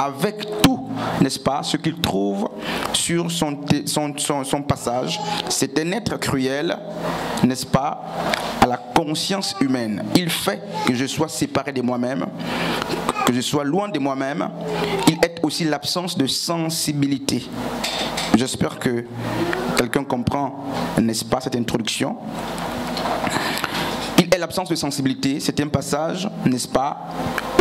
avec tout, n'est-ce pas, ce qu'il trouve sur son passage. C'est un être cruel, n'est-ce pas, à la conscience humaine. Il fait que je sois séparé de moi-même, que je sois loin de moi-même. Il est aussi l'absence de sensibilité. J'espère que quelqu'un comprend, n'est-ce pas, cette introduction. Il est l'absence de sensibilité. C'est un passage, n'est-ce pas,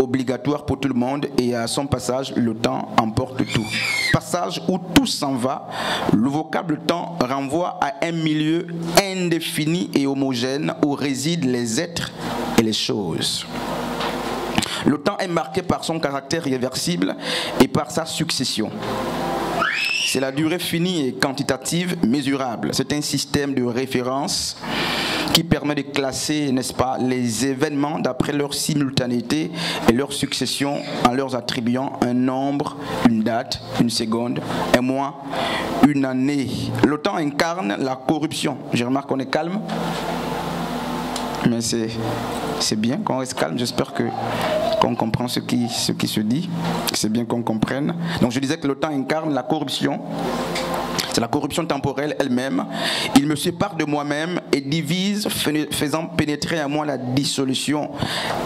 obligatoire pour tout le monde, et à son passage, le temps emporte tout. Passage où tout s'en va. Le vocable temps renvoie à un milieu indéfini et homogène où résident les êtres et les choses. Le temps est marqué par son caractère irréversible et par sa succession. C'est la durée finie et quantitative mesurable. C'est un système de référence qui permet de classer, n'est-ce pas, les événements d'après leur simultanéité et leur succession en leur attribuant un nombre, une date, une seconde, un mois, une année. Le temps incarne la corruption. Je remarque qu'on est calme, mais c'est bien qu'on reste calme. J'espère qu'on comprend ce qui se dit. C'est bien qu'on comprenne. Donc je disais que le temps incarne la corruption. C'est la corruption temporelle elle-même. Il me sépare de moi-même et divise, faisant pénétrer à moi la dissolution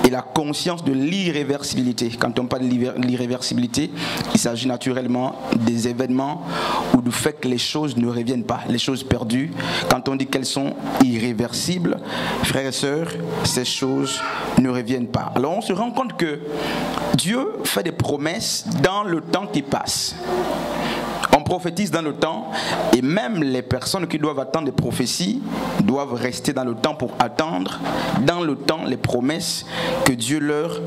et la conscience de l'irréversibilité. Quand on parle de l'irréversibilité, il s'agit naturellement des événements ou du fait que les choses ne reviennent pas, les choses perdues. Quand on dit qu'elles sont irréversibles, frères et sœurs, ces choses ne reviennent pas. Alors on se rend compte que Dieu fait des promesses dans le temps qui passe. On prophétise dans le temps, et même les personnes qui doivent attendre des prophéties doivent rester dans le temps pour attendre dans le temps les promesses que Dieu leur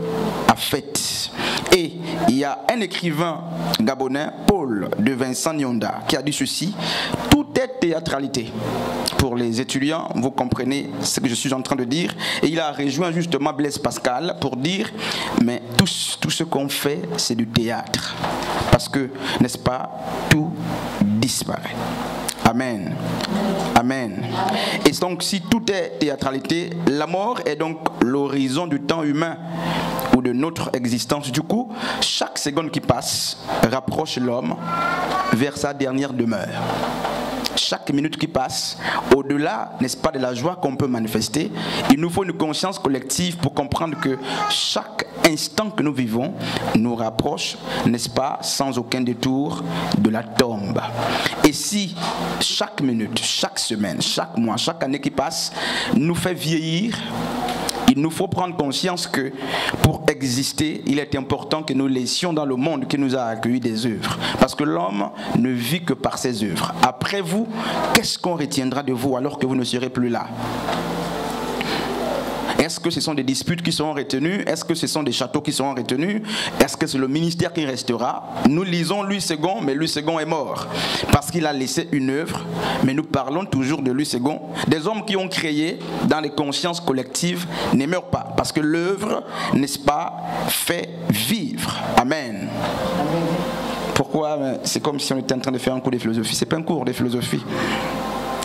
a faites. Et il y a un écrivain gabonais, Paul de Vincent Nyonda, qui a dit ceci: tout est théâtralité. Pour les étudiants, vous comprenez ce que je suis en train de dire. Et il a rejoint justement Blaise Pascal pour dire, mais tout ce qu'on fait, c'est du théâtre. Parce que, n'est-ce pas, tout disparaît. Amen. Amen. Et donc, si tout est théâtralité, la mort est donc l'horizon du temps humain ou de notre existence. Du coup, chaque seconde qui passe rapproche l'homme vers sa dernière demeure. Chaque minute qui passe, au-delà, n'est-ce pas, de la joie qu'on peut manifester, il nous faut une conscience collective pour comprendre que chaque instant que nous vivons nous rapproche, n'est-ce pas, sans aucun détour, de la tombe. Et si chaque minute, chaque semaine, chaque mois, chaque année qui passe nous fait vieillir, il nous faut prendre conscience que pour exister, il est important que nous laissions dans le monde qui nous a accueilli des œuvres. Parce que l'homme ne vit que par ses œuvres. Après vous, qu'est-ce qu'on retiendra de vous alors que vous ne serez plus là ? Est-ce que ce sont des disputes qui seront retenues? Est-ce que ce sont des châteaux qui seront retenus? Est-ce que c'est le ministère qui restera? Nous lisons Louis II, mais Louis II est mort parce qu'il a laissé une œuvre, mais nous parlons toujours de Louis II. Des hommes qui ont créé dans les consciences collectives ne meurent pas parce que l'œuvre, n'est-ce pas, fait vivre. Amen. Pourquoi? C'est comme si on était en train de faire un cours de philosophie. C'est pas un cours de philosophie.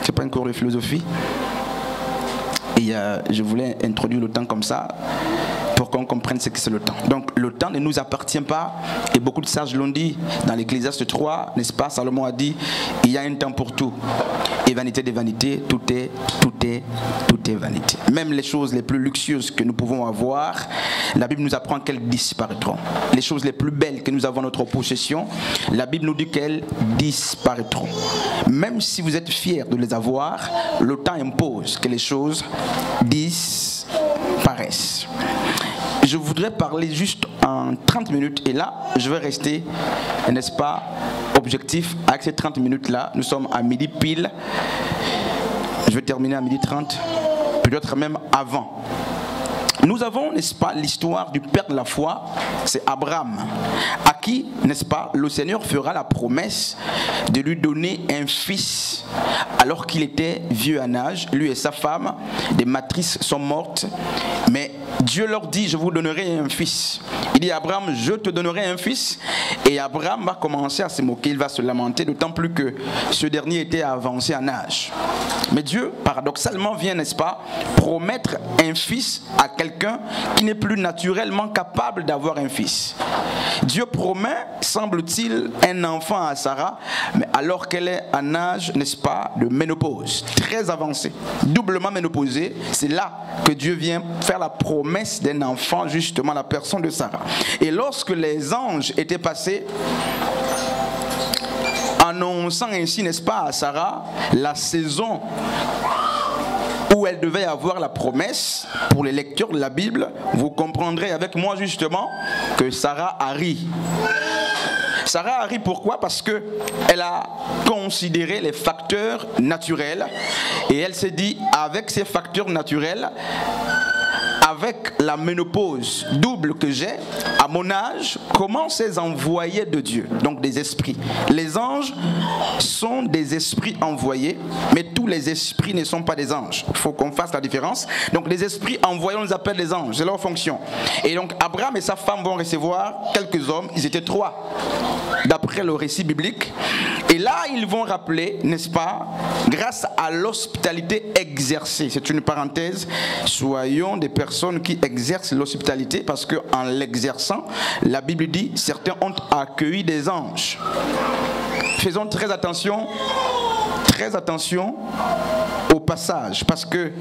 C'est pas un cours de philosophie. Et je voulais introduire le temps comme ça pour qu'on comprenne ce que c'est le temps. Donc le temps ne nous appartient pas, et beaucoup de sages l'ont dit dans l'Ecclésiaste 3, n'est-ce pas? Salomon a dit, il y a un temps pour tout. Et vanité des vanités, tout est vanité. Même les choses les plus luxueuses que nous pouvons avoir, la Bible nous apprend qu'elles disparaîtront. Les choses les plus belles que nous avons en notre possession, la Bible nous dit qu'elles disparaîtront. Même si vous êtes fiers de les avoir, le temps impose que les choses disparaissent. Je voudrais parler juste en 30 minutes, et là, je vais rester, n'est-ce pas, objectif avec ces 30 minutes-là. Nous sommes à midi pile. Je vais terminer à midi 30, peut-être même avant. Nous avons, n'est-ce pas, l'histoire du père de la foi, c'est Abraham, à qui, n'est-ce pas, le Seigneur fera la promesse de lui donner un fils alors qu'il était vieux en âge. Lui et sa femme, des matrices sont mortes, mais Dieu leur dit, je vous donnerai un fils. Il dit à Abraham, je te donnerai un fils. Et Abraham va commencer à se moquer, il va se lamenter, d'autant plus que ce dernier était avancé en âge. Mais Dieu, paradoxalement, vient, n'est-ce pas, promettre un fils à quelqu'un qui n'est plus naturellement capable d'avoir un fils. Dieu promet, semble-t-il, un enfant à Sarah, mais alors qu'elle est en âge, n'est-ce pas, de ménopause, très avancée, doublement ménopausée, c'est là que Dieu vient faire la promesse d'un enfant, justement la personne de Sarah. Et lorsque les anges étaient passés, annonçant ainsi, n'est-ce pas, à Sarah, la saison où elle devait avoir la promesse, pour les lecteurs de la Bible, vous comprendrez avec moi justement que Sarah a ri. Sarah a ri pourquoi? Parce qu'elle a considéré les facteurs naturels et elle s'est dit, avec ces facteurs naturels, avec la ménopause double que j'ai, à mon âge, comment ces envoyés de Dieu, donc des esprits. Les anges sont des esprits envoyés, mais tous les esprits ne sont pas des anges. Il faut qu'on fasse la différence. Donc les esprits envoyés, on les appelle des anges, c'est leur fonction. Et donc Abraham et sa femme vont recevoir quelques hommes, ils étaient 3, d'après le récit biblique. Et là, ils vont rappeler, n'est-ce pas, grâce à l'hospitalité exercée. C'est une parenthèse, soyons des personnes qui exercent l'hospitalité, parce qu'en l'exerçant, la Bible dit, certains ont accueilli des anges. Faisons très attention au passage, parce que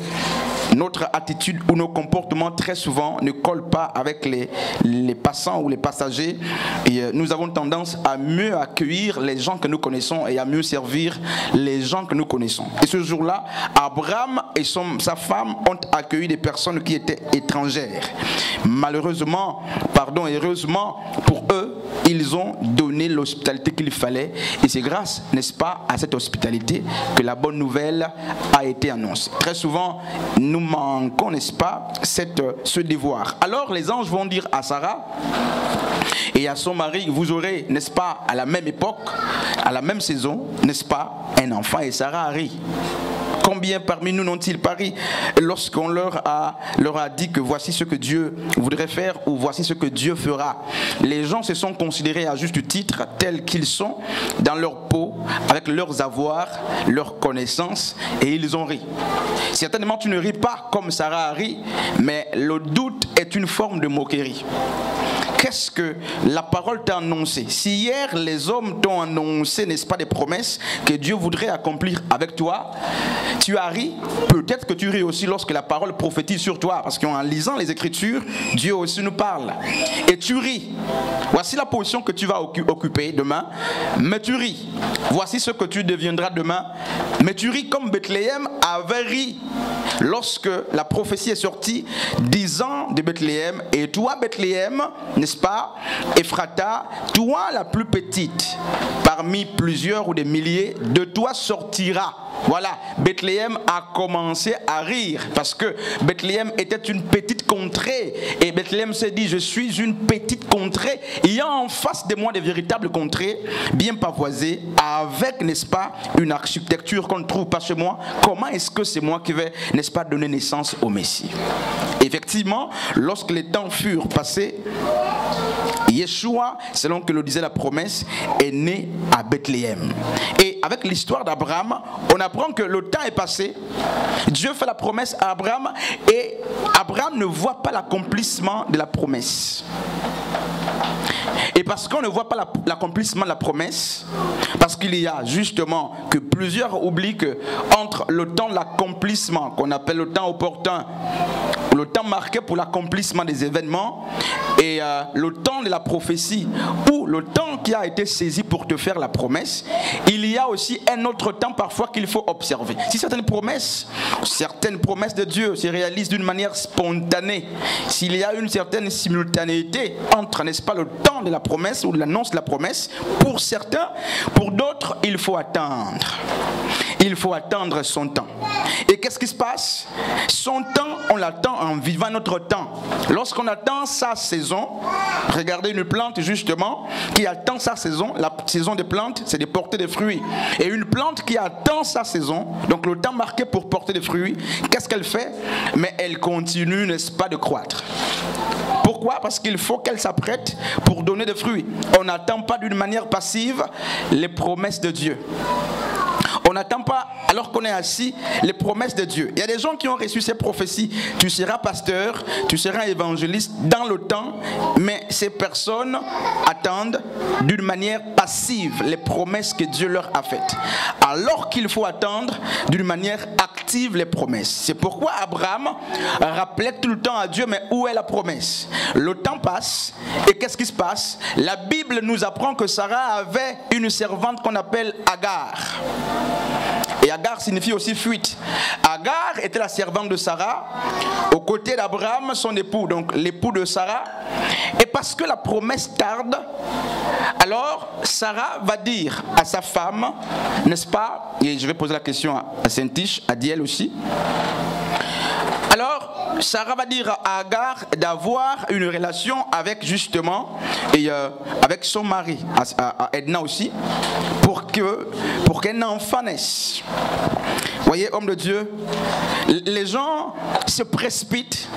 notre attitude ou nos comportements très souvent ne collent pas avec les passants ou les passagers, et nous avons tendance à mieux accueillir les gens que nous connaissons et à mieux servir les gens que nous connaissons. Et ce jour-là, Abraham et sa femme ont accueilli des personnes qui étaient étrangères. Malheureusement, heureusement pour eux, ils ont donné l'hospitalité qu'il fallait, et c'est grâce, n'est-ce pas, à cette hospitalité que la bonne nouvelle a été annoncée. Très souvent, nous manquons, n'est-ce pas, ce devoir. Alors les anges vont dire à Sarah et à son mari, vous aurez, n'est-ce pas, à la même époque, à la même saison, n'est-ce pas, un enfant. Et Sarah rit. Combien parmi nous n'ont-ils pas ri lorsqu'on leur a dit que voici ce que Dieu voudrait faire ou voici ce que Dieu fera? Les gens se sont considérés à juste titre tels qu'ils sont dans leur peau, avec leurs avoirs, leurs connaissances, et ils ont ri. Certainement tu ne ris pas comme Sarah a ri, mais le doute est une forme de moquerie. Qu'est-ce que la parole t'a annoncé? Si hier les hommes t'ont annoncé, n'est-ce pas, des promesses que Dieu voudrait accomplir avec toi, tu as ri, peut-être que tu ris aussi lorsque la parole prophétise sur toi, parce qu'en lisant les Écritures, Dieu aussi nous parle. Et tu ris. Voici la position que tu vas occuper demain, mais tu ris. Voici ce que tu deviendras demain, mais tu ris comme Bethléem avait ri lorsque la prophétie est sortie, 10 ans de Bethléem, et toi Bethléem, n'est-ce pas, Ephrata, toi la plus petite, parmi plusieurs ou des milliers, de toi sortira. Voilà, Bethléem a commencé à rire parce que Bethléem était une petite contrée et Bethléem s'est dit, je suis une petite contrée, il y a en face de moi des véritables contrées bien pavoisées avec, n'est-ce pas, une architecture qu'on ne trouve pas chez moi. Comment est-ce que c'est moi qui vais, n'est-ce pas, donner naissance au Messie? Effectivement, lorsque les temps furent passés, Yeshua, selon que le disait la promesse, est né à Bethléem. Et avec l'histoire d'Abraham, on apprend que le temps est passé. Dieu fait la promesse à Abraham et Abraham ne voit pas l'accomplissement de la promesse. Et parce qu'on ne voit pas l'accomplissement de la promesse, parce qu'il y a justement que plusieurs oublient que entre le temps de l'accomplissement, qu'on appelle le temps opportun, le temps marqué pour l'accomplissement des événements, et le temps de la prophétie, ou le temps qui a été saisi pour te faire la promesse, il y a aussi un autre temps parfois qu'il faut observer. Si certaines promesses de Dieu se réalisent d'une manière spontanée, s'il y a une certaine simultanéité entre, n'est-ce pas, le temps de la promesse ou de l'annonce de la promesse, pour certains, pour d'autres, il faut attendre. Il faut attendre son temps. Et qu'est-ce qui se passe? Son temps, on l'attend en vivant notre temps. Lorsqu'on attend sa saison, regardez une plante justement qui attend sa saison. La saison des plantes, c'est de porter des fruits. Et une plante qui attend sa saison, donc le temps marqué pour porter des fruits, qu'est-ce qu'elle fait? Mais elle continue, n'est-ce pas, de croître. Pourquoi? Parce qu'il faut qu'elle s'apprête pour donner des fruits. On n'attend pas d'une manière passive les promesses de Dieu. on n'attend pas, alors qu'on est assis, les promesses de Dieu. Il y a des gens qui ont reçu ces prophéties. Tu seras pasteur, tu seras évangéliste dans le temps, mais ces personnes attendent d'une manière passive les promesses que Dieu leur a faites. Alors qu'il faut attendre d'une manière active les promesses. C'est pourquoi Abraham rappelait tout le temps à Dieu, mais où est la promesse? Le temps passe, et qu'est-ce qui se passe? La Bible nous apprend que Sarah avait une servante qu'on appelle Agar. Et Agar signifie aussi fuite. Agar était la servante de Sarah, aux côtés d'Abraham, son époux, donc l'époux de Sarah. Et parce que la promesse tarde, alors Sarah va dire à sa femme, n'est-ce pas? Et je vais poser la question à Saint-Tiche, à Diel aussi. Alors, Sarah va dire à Agar d'avoir une relation avec justement, avec son mari, à Edna aussi, pour qu'un enfant naisse. Voyez, homme de Dieu, les gens se précipitent,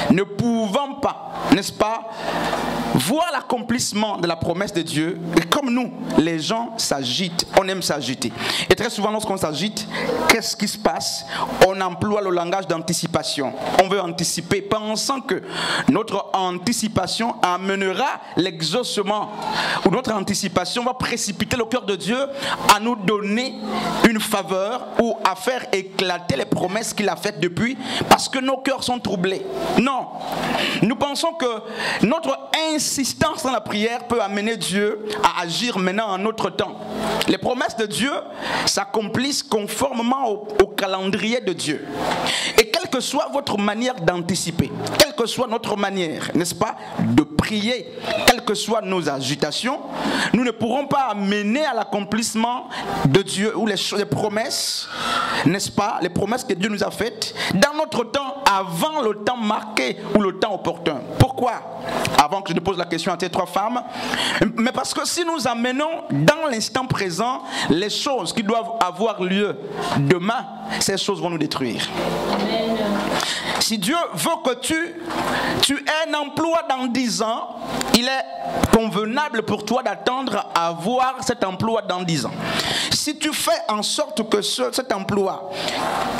ne pouvant pas, n'est-ce pas, voir l'accomplissement de la promesse de Dieu. Et comme nous, les gens s'agitent, on aime s'agiter. Et très souvent, lorsqu'on s'agite, qu'est-ce qui se passe? On emploie le langage d'anticipation. On veut anticiper, pensant que notre anticipation amènera l'exaucement, ou notre anticipation va précipiter le cœur de Dieu à nous donner une faveur ou à faire éclater les promesses qu'il a faites depuis, parce que nos cœurs sont troublés. Non, nous pensons que notre insistance dans la prière peut amener Dieu à agir maintenant en notre temps. Les promesses de Dieu s'accomplissent conformément au calendrier de Dieu. Et quelle que soit votre manière d'anticiper, quelle que soit notre manière, n'est-ce pas, de prier, quelles que soient nos agitations, nous ne pourrons pas amener à l'accomplissement de Dieu ou les promesses, n'est-ce pas, les promesses que Dieu nous a faites dans notre temps, avant le temps marqué ou le temps opportun. Pourquoi? Avant que je ne pose la question à ces trois femmes, mais parce que si nous amenons dans l'instant présent les choses qui doivent avoir lieu demain, ces choses vont nous détruire. Amen. Si Dieu veut que tu aies un emploi dans 10 ans, il est convenable pour toi d'attendre à avoir cet emploi dans 10 ans. Si tu fais en sorte que cet emploi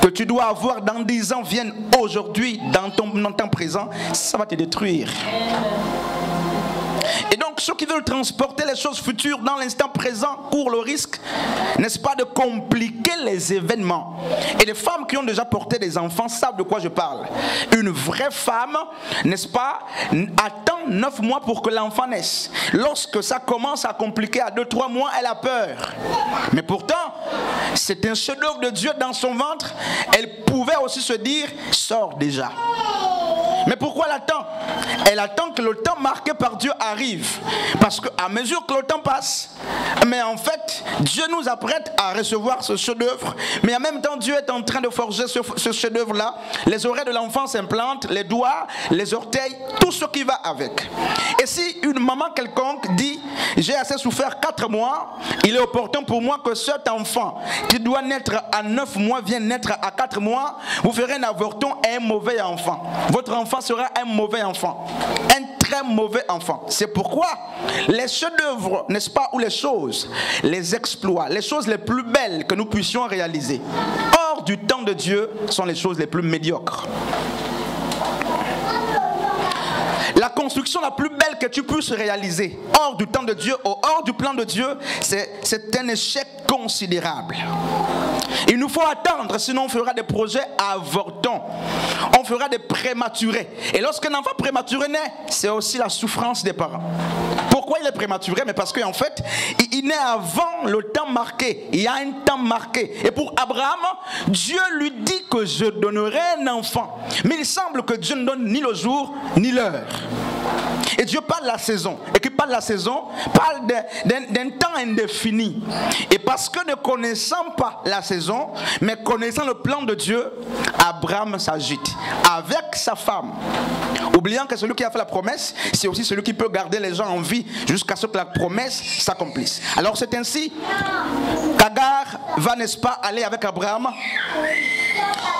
que tu dois avoir dans 10 ans vienne aujourd'hui dans ton temps présent, ça va te détruire. Et donc ceux qui veulent transporter les choses futures dans l'instant présent courent le risque, n'est-ce pas, de compliquer les événements. Et les femmes qui ont déjà porté des enfants savent de quoi je parle. Une vraie femme, n'est-ce pas, attend 9 mois pour que l'enfant naisse. Lorsque ça commence à compliquer à 2-3 mois, elle a peur. Mais pourtant, c'est un chef-d'œuvre de Dieu dans son ventre. Elle pouvait aussi se dire, sors déjà. Mais pourquoi elle attend? Elle attend que le temps marqué par Dieu arrive. Parce qu'à mesure que le temps passe, mais en fait, Dieu nous apprête à recevoir ce chef-d'œuvre. Mais en même temps, Dieu est en train de forger ce chef-d'œuvre-là. Les oreilles de l'enfant s'implantent, les doigts, les orteils, tout ce qui va avec. Et si une maman quelconque dit, j'ai assez souffert 4 mois, il est opportun pour moi que cet enfant qui doit naître à 9 mois vienne naître à 4 mois, vous ferez un avorton et un mauvais enfant. Votre enfant sera un mauvais enfant, un très mauvais enfant. C'est pourquoi les chefs-d'œuvre, n'est-ce pas, ou les choses, les exploits, les choses les plus belles que nous puissions réaliser hors du temps de Dieu sont les choses les plus médiocres. La construction la plus belle que tu puisses réaliser hors du temps de Dieu, hors du plan de Dieu, c'est un échec considérable. Il nous faut attendre, sinon on fera des projets avortants. On fera des prématurés. Et lorsqu'un enfant prématuré naît, c'est aussi la souffrance des parents. Pourquoi il est prématuré? Mais parce qu'en fait, il naît avant le temps marqué. Il y a un temps marqué. Et pour Abraham, Dieu lui dit que je donnerai un enfant. Mais il semble que Dieu ne donne ni le jour, ni l'heure. Et Dieu parle de la saison. Et qui parle de la saison, parle d'un temps indéfini. Et parce que ne connaissant pas la saison, mais connaissant le plan de Dieu, Abraham s'agite avec sa femme. Oubliant que celui qui a fait la promesse, c'est aussi celui qui peut garder les gens en vie jusqu'à ce que la promesse s'accomplisse. Alors c'est ainsi qu'Agar va, n'est-ce pas, aller avec Abraham,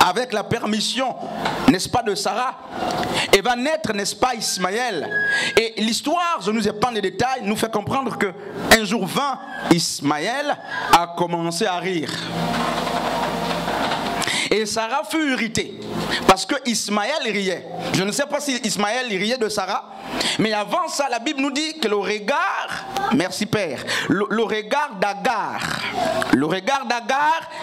avec la permission, n'est-ce pas, de Sarah, et va naître, n'est-ce pas, Ismaël. Et l'histoire, je nous épargne les détails, nous fait comprendre qu'un jour 20, Ismaël a commencé à rire. Et Sarah fut irritée parce que Ismaël riait. Je ne sais pas si Ismaël riait de Sarah, mais avant ça, la Bible nous dit que le regard, merci Père, le regard d'Agar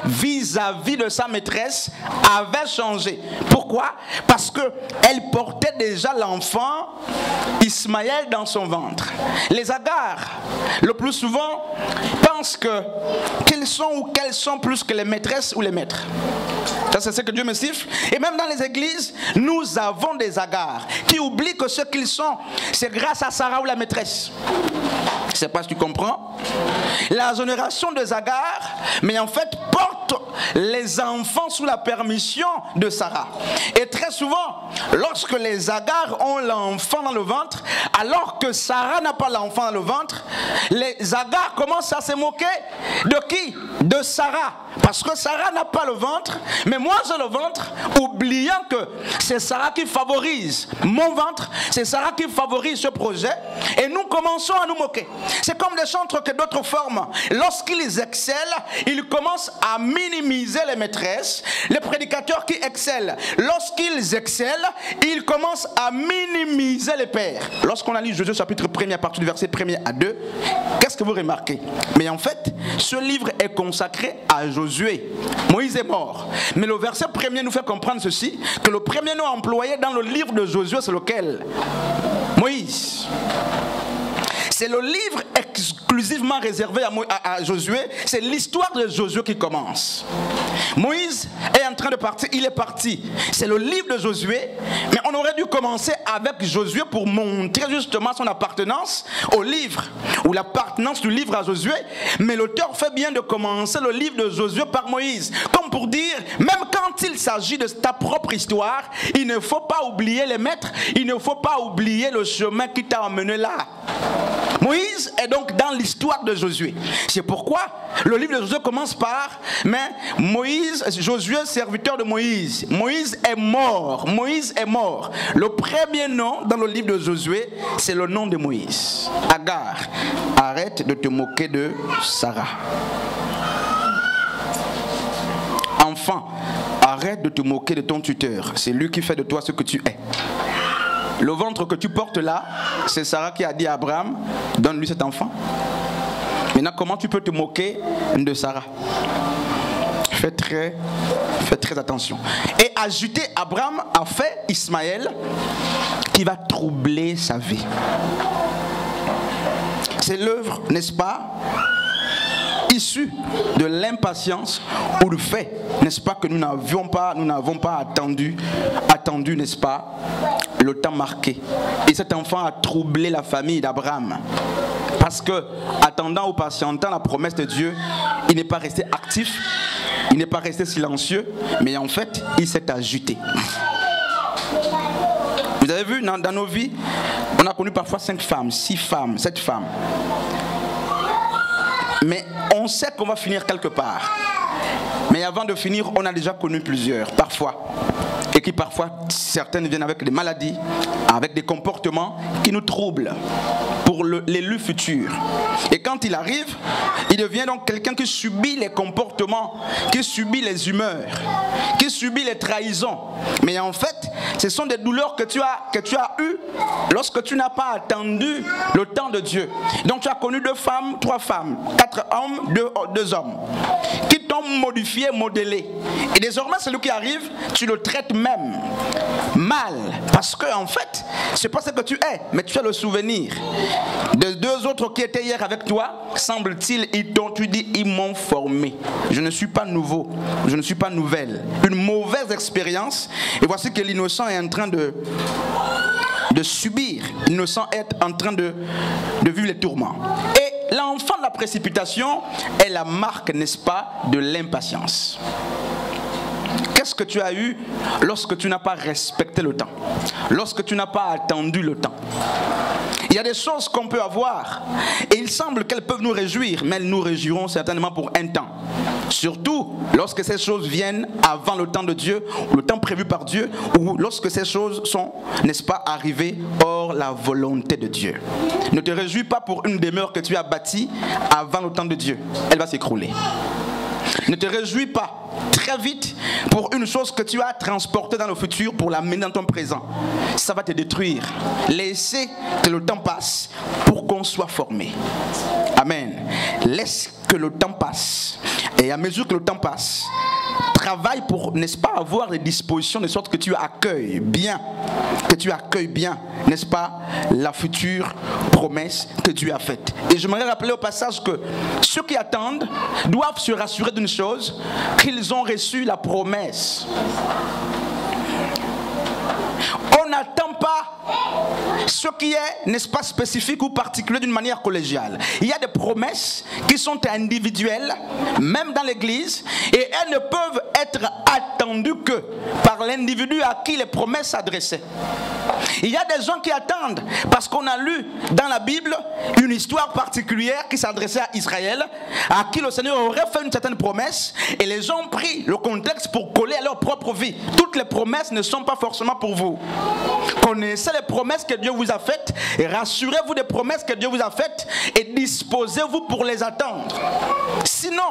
vis-à-vis de sa maîtresse avait changé. Pourquoi? Parce qu'elle portait déjà l'enfant Ismaël dans son ventre. Les Agar, le plus souvent, pensent qu'ils sont ou qu'elles sont plus que les maîtresses ou les maîtres. Ça, c'est ce que Dieu me siffle. Et même dans les églises, nous avons des Agar qui oublient que ce qu'ils sont, c'est grâce à Sarah ou la maîtresse. Je ne sais pas si tu comprends. La génération des Agar, mais en fait, porte les enfants sous la permission de Sarah. Et très souvent, lorsque les Agar ont l'enfant dans le ventre, alors que Sarah n'a pas l'enfant dans le ventre, les Agar commencent à se moquer de qui? De Sarah. Parce que Sarah n'a pas le ventre, mais moi j'ai le ventre, oubliant que c'est Sarah qui favorise mon ventre, c'est Sarah qui favorise ce projet, et nous commençons à nous moquer. C'est comme des chantres que d'autres forment. Lorsqu'ils excellent, ils commencent à minimiser les maîtresses. Les prédicateurs qui excellent, lorsqu'ils excellent, ils commencent à minimiser les pères. Lorsqu'on a lu Josué chapitre 1 à partir du verset 1 à 2, qu'est-ce que vous remarquez? Mais en fait, ce livre est consacré à Josué. Moïse est mort. Mais le verset 1 nous fait comprendre ceci, que le premier nom employé dans le livre de Josué, c'est lequel? Moïse. C'est le livre exclusivement réservé à Josué. C'est l'histoire de Josué qui commence. Moïse est en train de partir. Il est parti. C'est le livre de Josué. Mais on aurait dû commencer avec Josué pour montrer justement son appartenance au livre, ou l'appartenance du livre à Josué. Mais l'auteur fait bien de commencer le livre de Josué par Moïse. Comme pour dire, même quand il s'agit de ta propre histoire, il ne faut pas oublier les maîtres. Il ne faut pas oublier le chemin qui t'a amené là. Moïse est donc dans l'histoire de Josué. C'est pourquoi le livre de Josué commence par Josué, serviteur de Moïse. Moïse est mort. Moïse est mort. Le premier nom dans le livre de Josué, c'est le nom de Moïse. Agar, arrête de te moquer de Sarah. Enfant, arrête de te moquer de ton tuteur. C'est lui qui fait de toi ce que tu es. Le ventre que tu portes là, c'est Sarah qui a dit à Abraham, donne-lui cet enfant. Maintenant, comment tu peux te moquer de Sarah? Fais très attention. Et ajouter, Abraham a fait Ismaël qui va troubler sa vie. C'est l'œuvre, n'est-ce pas, issue de l'impatience ou du fait, n'est-ce pas, que nous n'avons pas attendu, n'est-ce pas, le temps marqué. Et cet enfant a troublé la famille d'Abraham. Parce que, attendant ou patientant la promesse de Dieu, il n'est pas resté actif, il n'est pas resté silencieux, mais en fait, il s'est agité. Vous avez vu, dans nos vies, on a connu parfois 5 femmes, 6 femmes, 7 femmes. Mais on sait qu'on va finir quelque part. Mais avant de finir, on a déjà connu plusieurs, parfois. Et qui parfois, certaines viennent avec des maladies, avec des comportements qui nous troublent pour l'élu futur. Et quand il arrive, il devient donc quelqu'un qui subit les comportements, qui subit les humeurs, qui subit les trahisons. Mais en fait, ce sont des douleurs que tu as eues lorsque tu n'as pas attendu le temps de Dieu. Donc tu as connu 2 femmes, 3 femmes, 4 hommes, 2 hommes, qui t'ont modifié, modélé. Et désormais, celui qui arrive, tu le traites même mal. Parce que en fait, c'est pas ce que tu es, mais tu as le souvenir de 2 autres qui étaient hier avec toi. Semble-t-il, tu dis, ils m'ont formé. Je ne suis pas nouveau, je ne suis pas nouvelle. Une mauvaise expérience. Et voici que l'innocent est en train de subir. L'innocent est en train de vivre les tourments. Et l'enfant de la précipitation est la marque, n'est-ce pas, de l'impatience. Qu'est-ce que tu as eu lorsque tu n'as pas respecté le temps? Lorsque tu n'as pas attendu le temps? Il y a des choses qu'on peut avoir et il semble qu'elles peuvent nous réjouir, mais elles nous réjouiront certainement pour un temps. Surtout lorsque ces choses viennent avant le temps de Dieu, ou le temps prévu par Dieu, ou lorsque ces choses sont, n'est-ce pas, arrivées hors la volonté de Dieu. Ne te réjouis pas pour une demeure que tu as bâtie avant le temps de Dieu. Elle va s'écrouler. Ne te réjouis pas très vite pour une chose que tu as transportée dans le futur pour l'amener dans ton présent. Ça va te détruire. Laissez que le temps passe pour qu'on soit formé. Amen. Laisse que le temps passe. Et à mesure que le temps passe, travaille pour, n'est-ce pas, avoir des dispositions de sorte que tu accueilles bien, n'est-ce pas, la future promesse que Dieu a faite. Et j'aimerais rappeler au passage que ceux qui attendent doivent se rassurer d'une chose, qu'ils ont reçu la promesse. On n'attend pas ce qui est, n'est-ce pas, spécifique ou particulier d'une manière collégiale. Il y a des promesses qui sont individuelles, même dans l'église, et elles ne peuvent être attendues que par l'individu à qui les promesses s'adressaient. Il y a des gens qui attendent parce qu'on a lu dans la Bible une histoire particulière qui s'adressait à Israël, à qui le Seigneur aurait fait une certaine promesse, et les gens ont pris le contexte pour coller à leur propre vie. Toutes les promesses ne sont pas forcément pour vous. Connaissez les promesses que Dieu vous a faites, et rassurez-vous des promesses que Dieu vous a faites, et disposez-vous pour les attendre. Sinon,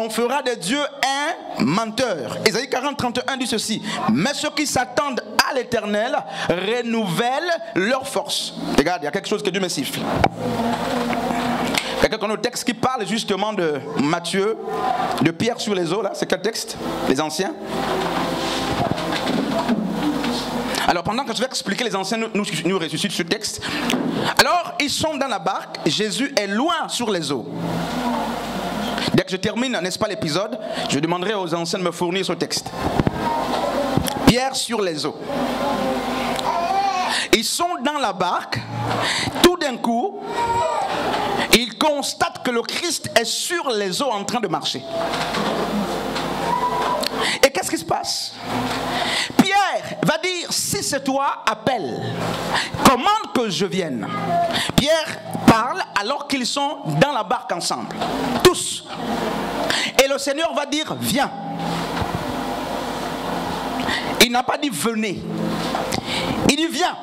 on fera de Dieu un menteur. Ésaïe 40, 31 dit ceci: mais ceux qui s'attendent à l'Éternel renouvellent leur force. Regarde, il y a quelque chose que Dieu me siffle. Quelqu'un connaît le texte qui parle justement de Matthieu, de Pierre sur les eaux, là. C'est quel texte? Les anciens. Alors pendant que je vais expliquer, les anciens nous ressuscitent ce texte. Alors ils sont dans la barque, Jésus est loin sur les eaux. Dès que je termine, n'est-ce pas, l'épisode, je demanderai aux anciens de me fournir ce texte. Pierre sur les eaux. Ils sont dans la barque, tout d'un coup, ils constatent que le Christ est sur les eaux en train de marcher. Et qu'est-ce qui se passe? Pierre va dire: si c'est toi, appelle. Commande que je vienne. Pierre parle alors qu'ils sont dans la barque ensemble. Tous. Et le Seigneur va dire: viens. Il n'a pas dit venez. Il dit viens.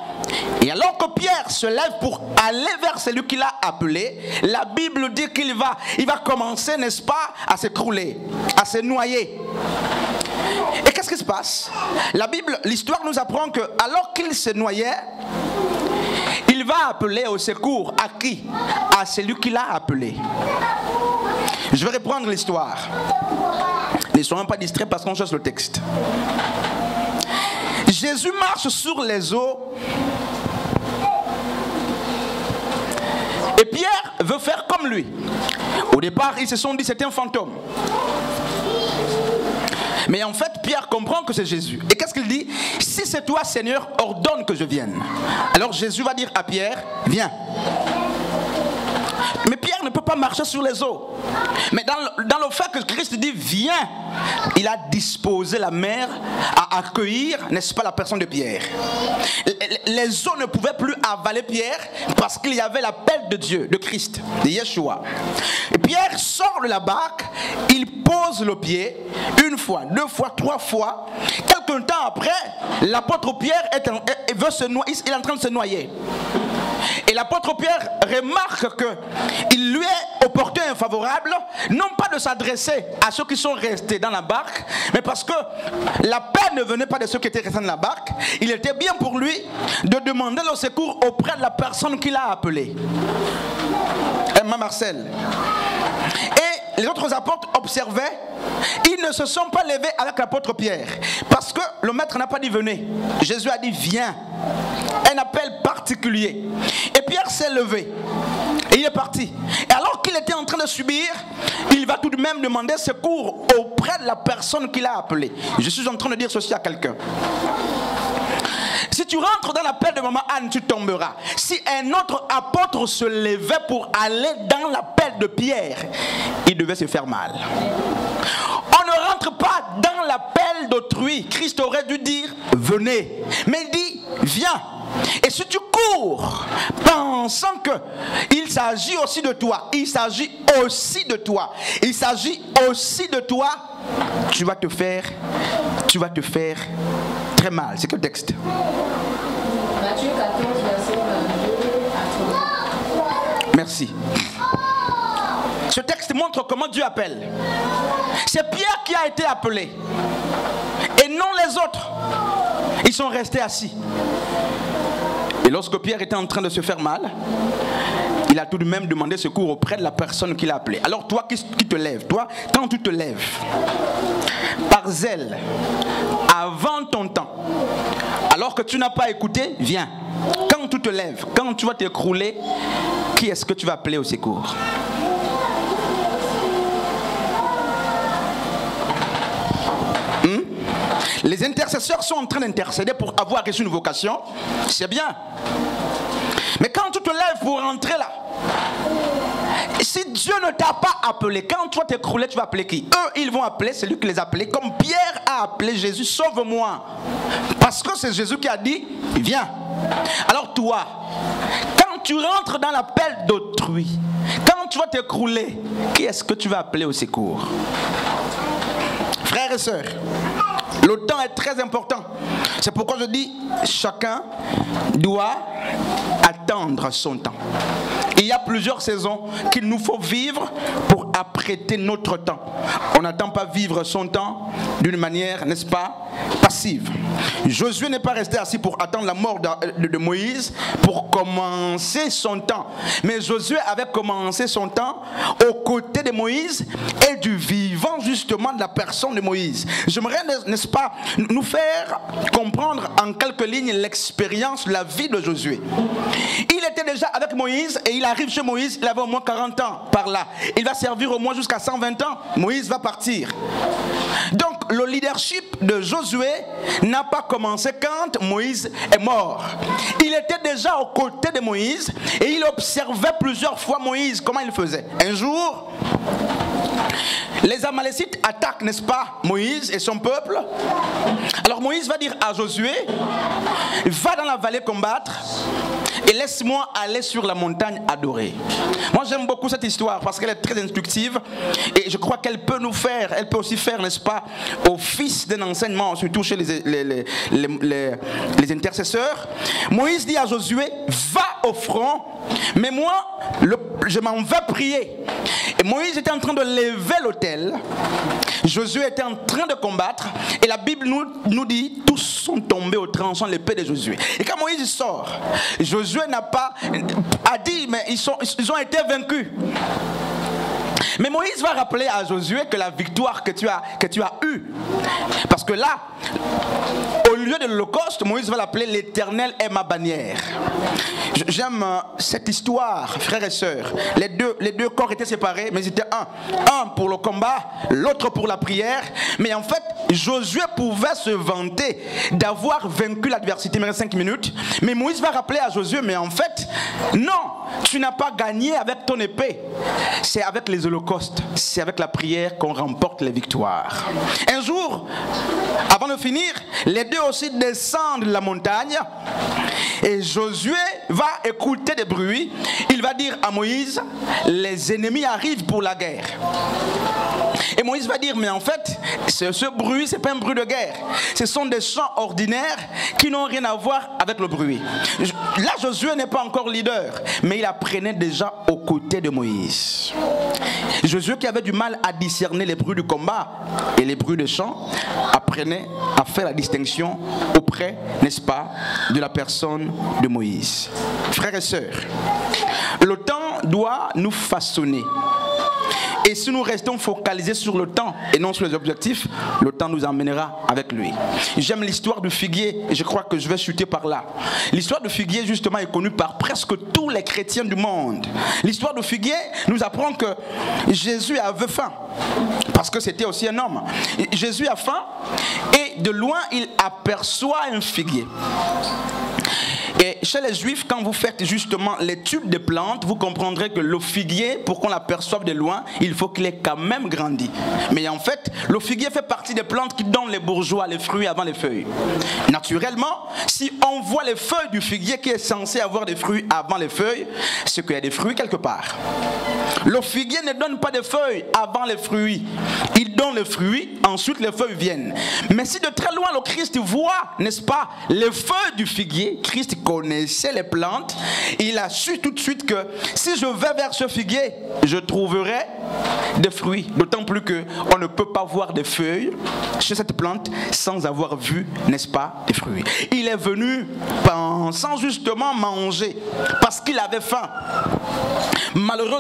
Et alors que Pierre se lève pour aller vers celui qu'il a appelé, la Bible dit qu'il va commencer, n'est-ce pas, à s'écrouler, à se noyer. Et qu'est-ce qui se passe? La Bible, l'histoire nous apprend que alors qu'il se noyait, il va appeler au secours. À qui? À celui qu'il a appelé. Je vais reprendre l'histoire. Ne soyons pas distraits parce qu'on cherche le texte. Jésus marche sur les eaux. Et Pierre veut faire comme lui. Au départ, ils se sont dit c'était un fantôme. Mais en fait, Pierre comprend que c'est Jésus. Et qu'est-ce qu'il dit? Si c'est toi, Seigneur, ordonne que je vienne. Alors Jésus va dire à Pierre: viens. Mais Pierre ne peut pas marcher sur les eaux. Mais dans le fait que Christ dit viens, il a disposé la mer à accueillir, n'est-ce pas, la personne de Pierre. Les eaux ne pouvaient plus avaler Pierre parce qu'il y avait l'appel de Dieu, de Christ, de Yeshua. Et Pierre sort de la barque, il pose le pied une fois, deux fois, trois fois. Quelque temps après, l'apôtre Pierre il est en train de se noyer. Et l'apôtre Pierre remarque qu'il lui est opportun et favorable, non pas de s'adresser à ceux qui sont restés dans la barque, mais parce que l'appel ne venait pas de ceux qui étaient restés dans la barque. Il était bien pour lui de demander le secours auprès de la personne qu'il a appelée. Emma Marcel. Et les autres apôtres observaient, ils ne se sont pas levés avec l'apôtre Pierre, parce que le maître n'a pas dit venez. Jésus a dit viens. Un appel particulier. Et Pierre s'est levé. Et il est parti. Et alors qu'il était en train de subir, il va tout de même demander secours auprès de la personne qu'il a appelée. Je suis en train de dire ceci à quelqu'un. Si tu rentres dans l'appel de Maman Anne, tu tomberas. Si un autre apôtre se levait pour aller dans l'appel de Pierre, il devait se faire mal. On ne rentre pas dans l'appel d'autrui. Christ aurait dû dire venez. Mais il dit viens. Et si tu cours pensant qu'il s'agit aussi de toi, il s'agit aussi de toi, il s'agit aussi de toi, tu vas te faire très mal. C'est quel texte? Matthieu 14, verset 22 à 30. Merci. Ce texte montre comment Dieu appelle. C'est Pierre qui a été appelé et non les autres. Ils sont restés assis. Et lorsque Pierre était en train de se faire mal, il a tout de même demandé secours auprès de la personne qu'il a appelée. Alors toi qui te lèves, toi, quand tu te lèves, par zèle, avant ton temps, alors que tu n'as pas écouté, viens. Quand tu te lèves, quand tu vas t'écrouler, qui est-ce que tu vas appeler au secours? Les intercesseurs sont en train d'intercéder pour avoir reçu une vocation, c'est bien. Mais quand tu te lèves pour rentrer là, si Dieu ne t'a pas appelé, quand tu vas t'écrouler, tu vas appeler qui? Eux, ils vont appeler celui qui les a appelés, comme Pierre a appelé Jésus, sauve-moi. Parce que c'est Jésus qui a dit, viens. Alors toi, quand tu rentres dans l'appel d'autrui, quand tu vas t'écrouler, qui est-ce que tu vas appeler au secours? Frères et sœurs, le temps est très important. C'est pourquoi je dis, chacun doit attendre son temps. Il y a plusieurs saisons qu'il nous faut vivre pour apprêter notre temps. On n'attend pas vivre son temps d'une manière, n'est-ce pas, passive. Josué n'est pas resté assis pour attendre la mort de Moïse pour commencer son temps. Mais Josué avait commencé son temps aux côtés de Moïse et du vivant justement de la personne de Moïse. J'aimerais, n'est-ce pas, nous faire comprendre en quelques lignes l'expérience de la vie de Josué. Il était déjà avec Moïse et il arrive chez Moïse, il avait au moins 40 ans par là. Il va servir au moins jusqu'à 120 ans. Moïse va partir. Donc le leadership de Josué n'a pas commencé quand Moïse est mort. Il était déjà aux côtés de Moïse et il observait plusieurs fois Moïse, comment il faisait. Un jour, les Amalécites attaquent, n'est-ce pas, Moïse et son peuple. Alors Moïse va dire à Josué, va dans la vallée combattre et laisse-moi aller sur la montagne adorer. Moi j'aime beaucoup cette histoire parce qu'elle est très instructive et je crois qu'elle peut nous faire, elle peut aussi faire, n'est-ce pas, office d'un enseignement, surtout chez les intercesseurs. Moïse dit à Josué, va au front, mais moi je m'en vais prier. Et Moïse était en train de lever l'autel, Josué était en train de combattre et la Bible nous dit, tous sont tombés au tranchant l'épée de Josué. Et quand Moïse sort, Josué a dit, mais ils ont été vaincus. Mais Moïse va rappeler à Josué que la victoire que tu as eue, parce que là, au lieu de l'Holocauste, Moïse va l'appeler l'Éternel est ma bannière. J'aime cette histoire, frères et sœurs. Les deux corps étaient séparés, mais c'était un pour le combat, l'autre pour la prière. Mais en fait, Josué pouvait se vanter d'avoir vaincu l'adversité. Il me reste 5 minutes. Mais Moïse va rappeler à Josué, mais en fait, non, tu n'as pas gagné avec ton épée. C'est avec les holocaustes, c'est avec la prière qu'on remporte les victoires. Un jour, avant de finir, les deux aussi descendent la montagne et Josué va écouter des bruits. Il va dire à Moïse, les ennemis arrivent pour la guerre. Et Moïse va dire, mais en fait, ce bruit, ce n'est pas un bruit de guerre. Ce sont des chants ordinaires qui n'ont rien à voir avec le bruit. Là, Josué n'est pas encore leader, mais il apprenait déjà aux côtés de Moïse. Josué, qui avait du mal à discerner les bruits du combat et les bruits de chants, apprenait à faire la distinction auprès, n'est-ce pas, de la personne de Moïse. Frères et sœurs, le temps doit nous façonner. Et si nous restons focalisés sur le temps et non sur les objectifs, le temps nous emmènera avec lui. J'aime l'histoire du figuier et je crois que je vais chuter par là. L'histoire du figuier justement est connue par presque tous les chrétiens du monde. L'histoire du figuier nous apprend que Jésus avait faim parce que c'était aussi un homme. Jésus a faim et de loin il aperçoit un figuier. Et chez les Juifs, quand vous faites justement l'étude des plantes, vous comprendrez que le figuier, pour qu'on l'aperçoive de loin, il faut qu'il ait quand même grandi. Mais en fait, le figuier fait partie des plantes qui donnent les bourgeois, les fruits avant les feuilles. Naturellement, si on voit les feuilles du figuier qui est censé avoir des fruits avant les feuilles, c'est qu'il y a des fruits quelque part. Le figuier ne donne pas de feuilles avant les fruits. Il donne les fruits, ensuite les feuilles viennent. Mais si de très loin le Christ voit, n'est-ce pas, les feuilles du figuier, Christ connaissait les plantes, il a su tout de suite que si je vais vers ce figuier, je trouverai des fruits. D'autant plus qu'on ne peut pas voir des feuilles chez cette plante sans avoir vu, n'est-ce pas, des fruits. Il est venu pensant justement manger parce qu'il avait faim. Malheureusement,